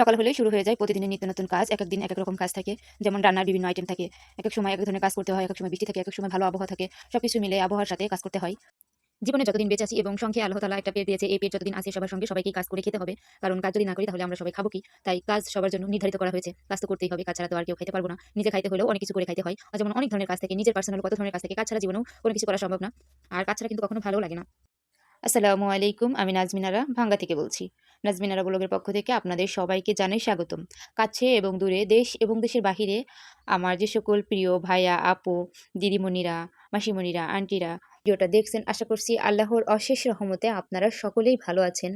সকাল হলেই শুরু হয়ে যায় প্রতিদিনের নিত্য নতুন কাজ। একেক দিন একেক রকম কাজ থাকে। যেমন রান্নার বিভিন্ন আইটেম থাকে। একেক সময় একেক ধরনের কাজ করতে হয়, একেক সময় বৃষ্টি থাকে, একেক সময় ভালো আবহাওয়া থাকে। সবকিছু মিলে আবহাওয়ার সাথে কাজ করতে হয়। জীবনে যতদিন বেঁচে আছি এবং সংখ্যায় আল্লাহ তাআলা একটা পেট দিয়েছে, এই পেট যতদিন আছে সবার সঙ্গে সবাইকেই কাজ করে খেতে হবে। কারণ কাজ যদি না করি তাহলে আমরা সবাই খাবো কি? তাই কাজ সবার জন্য নির্ধারিত করা হয়েছে। কাজ তো করতেই হবে। কাজ ছাড়া তো আর কেউ খাইতে পারবো না। নিজে খাইতে হলেও অনেক কিছু করে খাইতে হয়। যেমন অনেক ধরনের কাজ থাকে। নিজের পার্সোনাল কত ধরনের কাজ থাকে। কাজ ছাড়া জীবনেও কোনো কিছু করা সম্ভব না। আর কাজ ছাড়া কিন্তু কখনো ভালোও লাগে না। আসসালামু আলাইকুম। আমি নাজমিনারা ভাঙ্গা থেকে বলছি। নাজমিনারা ব্লগের পক্ষ থেকে আপনাদের সবাইকে জানাই স্বাগতম। কাছে এবং দূরে, দেশ এবং দেশের বাহিরে আমার যে সকল প্রিয় ভাইয়া, আপু, দিদিমণিরা, মাসিমণিরা, আন্টিরা ভিডিওটা দেখছেন, আশা করছি আল্লাহর অশেষ রহমতে আপনারা সকলেই ভালো আছেন।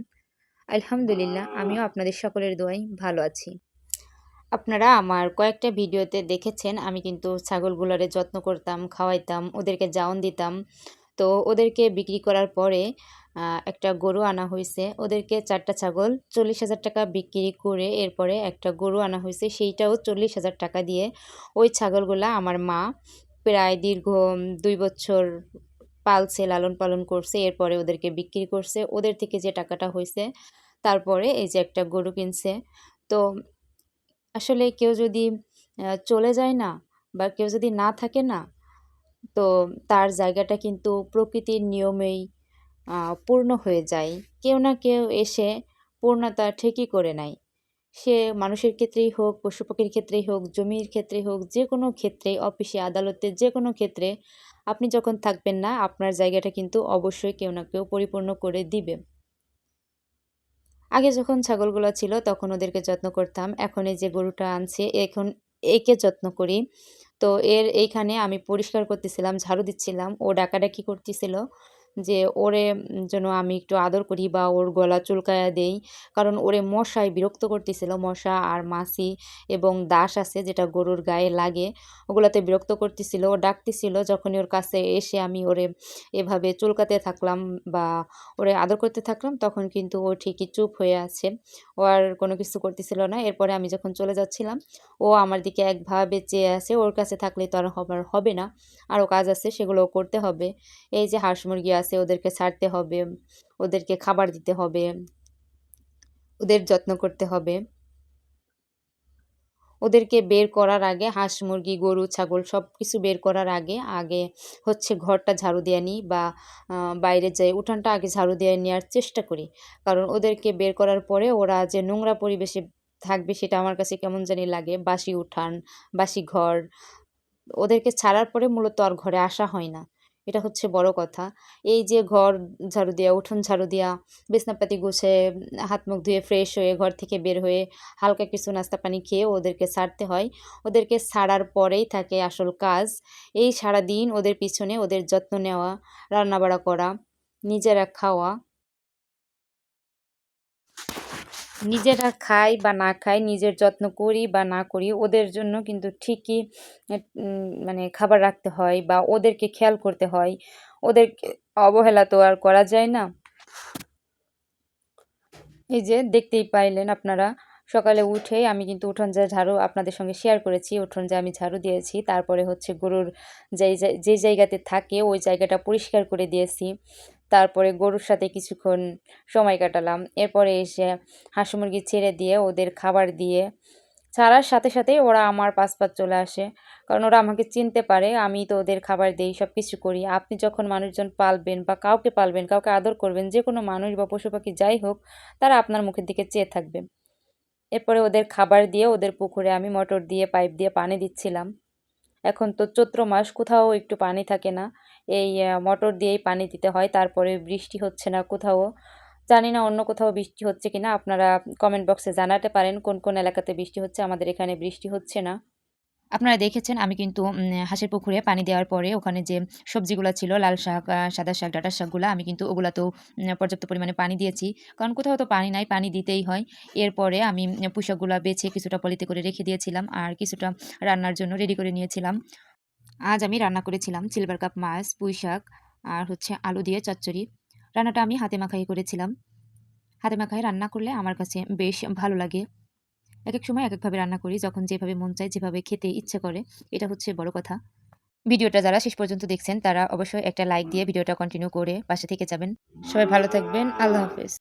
আলহামদুলিল্লাহ, আমিও আপনাদের সকলের দোয়ায় ভালো আছি। আপনারা আমার কয়েকটা ভিডিওতে দেখেছেন আমি কিন্তু ছাগলগুলোরে যত্ন করতাম, খাওয়াইতাম, ওদেরকে জাউন দিতাম। তো ওদেরকে বিক্রি করার পরে একটা গরু আনা হয়েছে। ওদেরকে ৪টা ছাগল ৪০,০০০ টাকা বিক্রি করে এরপরে একটা গরু আনা হয়েছে, সেইটাও ৪০,০০০ টাকা দিয়ে। ওই ছাগলগুলা আমার মা প্রায় দীর্ঘ ২ বছর পালছে, লালন পালন করছে। এরপরে ওদেরকে বিক্রি করছে। ওদের থেকে যে টাকাটা হয়েছে তারপরে এই যে একটা গরু কিনছে। তো আসলে কেউ যদি চলে যায় না, বা কেউ যদি না থাকে না, তো তার জায়গাটা কিন্তু প্রকৃতির নিয়মেই পূর্ণ হয়ে যায়। কেউ না কেউ এসে পূর্ণতা ঠিকই করে নেয়। সে মানুষের ক্ষেত্রেই হোক, পশু পাখির ক্ষেত্রেই হোক, জমির ক্ষেত্রেই হোক, যে কোনো ক্ষেত্রেই, অফিসে আদালতে যে কোনো ক্ষেত্রে আপনি যখন থাকবেন না, আপনার জায়গাটা কিন্তু অবশ্যই কেউ না কেউ পরিপূর্ণ করে দিবে। আগে যখন ছাগলগুলো ছিল তখন ওদেরকে যত্ন করতাম। এখন এই যে গরুটা আনছি, এখন একে যত্ন করি। তো এইখানে আমি পরিষ্কার করতেছিলাম, ঝাড়ু দিচ্ছিলাম। ও ডাকাডাকি করতেছিল যে ওরে যেন আমি একটু আদর করি বা ওর গলা চুলকায়া দেই। কারণ ওরে মশায় বিরক্ত করতেছিল। মশা আর মাছি এবং দাগ আছে যেটা গরুর গায়ে লাগে, ওগুলাতে বিরক্ত করতেছিল। ও ডাকতেছিল, যখনই ওর কাছে এসে আমি ওরে এভাবে চুলকাতে থাকলাম বা ওরে আদর করতে থাকলাম, তখন কিন্তু ও ঠিকই চুপ হয়ে আছে। ও আর কোনো কিছু করতেছিল না। এরপরে আমি যখন চলে যাচ্ছিলাম, ও আমার দিকে একভাবে চেয়ে আছে। ওর কাছে থাকলে তো আর হবে না। আরও কাজ আছে, সেগুলোও করতে হবে। এই যে হাঁস মুরগি আছে, ওদেরকে ছাড়তে হবে, ওদেরকে খাবার দিতে হবে, ওদের যত্ন করতে হবে। ওদেরকে বের করার আগে, হাঁস মুরগি গরু ছাগল সব কিছু বের করার আগে আগে হচ্ছে ঘরটা ঝাড়ু দিয়ে নিই, বা বাইরে যাই উঠানটা আগে ঝাড়ু দিয়ে নেওয়ার চেষ্টা করি। কারণ ওদেরকে বের করার পরে ওরা যে নোংরা পরিবেশে থাকবে সেটা আমার কাছে কেমন জানি লাগে। বাসি উঠান, বাসি ঘর, ওদেরকে ছাড়ার পরে মূলত আর ঘরে আসা হয় না। এটা হচ্ছে বড় কথা। এই যে ঘর ঝাড়ু দেয়া, উঠোন ঝাড়ু দেয়া, বিছনাপাতি গুছিয়ে, হাত মুখ ধুয়ে ফ্রেশ হয়ে ঘর থেকে বের হয়ে হালকা কিছু নাস্তা পানি খেয়ে ওদেরকে ছাড়তে হয়। ওদেরকে ছাড়ার পরেই থাকে আসল কাজ। এই সারাদিন ওদের পিছনে ওদের যত্ন নেওয়া, রান্নাবাড়া করা, নিজেরা খাওয়া। নিজেরা খাই বা না খাই, নিজের যত্ন করি বা না করি, ওদের জন্য কিন্তু ঠিকই মানে খাবার রাখতে হয় বা ওদেরকে খেয়াল করতে হয়। ওদেরকে অবহেলা তো আর করা যায় না। এই যে দেখতেই পাইলেন আপনারা, সকালে উঠেই আমি কিন্তু উঠোন যে ঝাড়ু আপনাদের সঙ্গে শেয়ার করেছি, উঠোন যে আমি ঝাড়ু দিয়েছি। তারপরে হচ্ছে গরুর যে জায়গাতে থাকে ওই জায়গাটা পরিষ্কার করে দিয়েছি। তারপরে গরুর সাথে কিছুক্ষণ সময় কাটালাম। এরপরে এসে হাঁস মুরগি ছেড়ে দিয়ে ওদের খাবার দিয়ে ছাড়ার সাথে সাথেই ওরা আমার পাশ চলে আসে। কারণ ওরা আমাকে চিনতে পারে, আমি তো ওদের খাবার দেই, সব কিছু করি। আপনি যখন মানুষজন পালবেন বা কাউকে পালবেন, কাউকে আদর করবেন, যে কোনো মানুষ বা পশু পাখি যাই হোক, তারা আপনার মুখের দিকে চেয়ে থাকবে। এরপরে ওদের খাবার দিয়ে ওদের পুকুরে আমি মোটর দিয়ে পাইপ দিয়ে পানি দিচ্ছিলাম। এখন তো চৈত্র মাস, কোথাও একটু পানি থাকে না। এই মোটর দিয়েই পানি দিতে হয়। তারপরে বৃষ্টি হচ্ছে না কোথাও। জানি না অন্য কোথাও বৃষ্টি হচ্ছে কিনা, আপনারা কমেন্ট বক্সে জানাতে পারেন কোন কোন এলাকাতে বৃষ্টি হচ্ছে। আমাদের এখানে বৃষ্টি হচ্ছে না। আপনারা দেখেছেন আমি কিন্তু হাঁসের পুকুরে পানি দেওয়ার পরে ওখানে যে সবজিগুলা ছিল, লাল শাক, সাদা শাক, ডাঁটার শাকগুলা, আমি কিন্তু ওগুলাতেও পর্যাপ্ত পরিমাণে পানি দিয়েছি। কারণ কোথাও তো পানি নাই, পানি দিতেই হয়। এরপরে আমি পুঁইশাকগুলা বেছে কিছুটা পলিতে করে রেখে দিয়েছিলাম আর কিছুটা রান্নার জন্য রেডি করে নিয়েছিলাম। আজ আমি রান্না করেছিলাম সিলভার কাপ মাছ, পুঁইশাক আর হচ্ছে আলু দিয়ে চচ্চড়ি। রান্নাটা আমি হাতে মাখাই করেছিলাম। হাতে মাখায় রান্না করলে আমার কাছে বেশ ভালো লাগে। একেক সময় একেকভাবে রান্না করি, যখন যেভাবে মন চায়, যেভাবে খেতে ইচ্ছে করে। এটা হচ্ছে বড় কথা। ভিডিওটা যারা শেষ পর্যন্ত দেখছেন তারা অবশ্যই একটা লাইক দিয়ে ভিডিওটা কন্টিনিউ করে পাশে থেকে যাবেন। সবাই ভালো থাকবেন। আল্লাহ হাফেজ।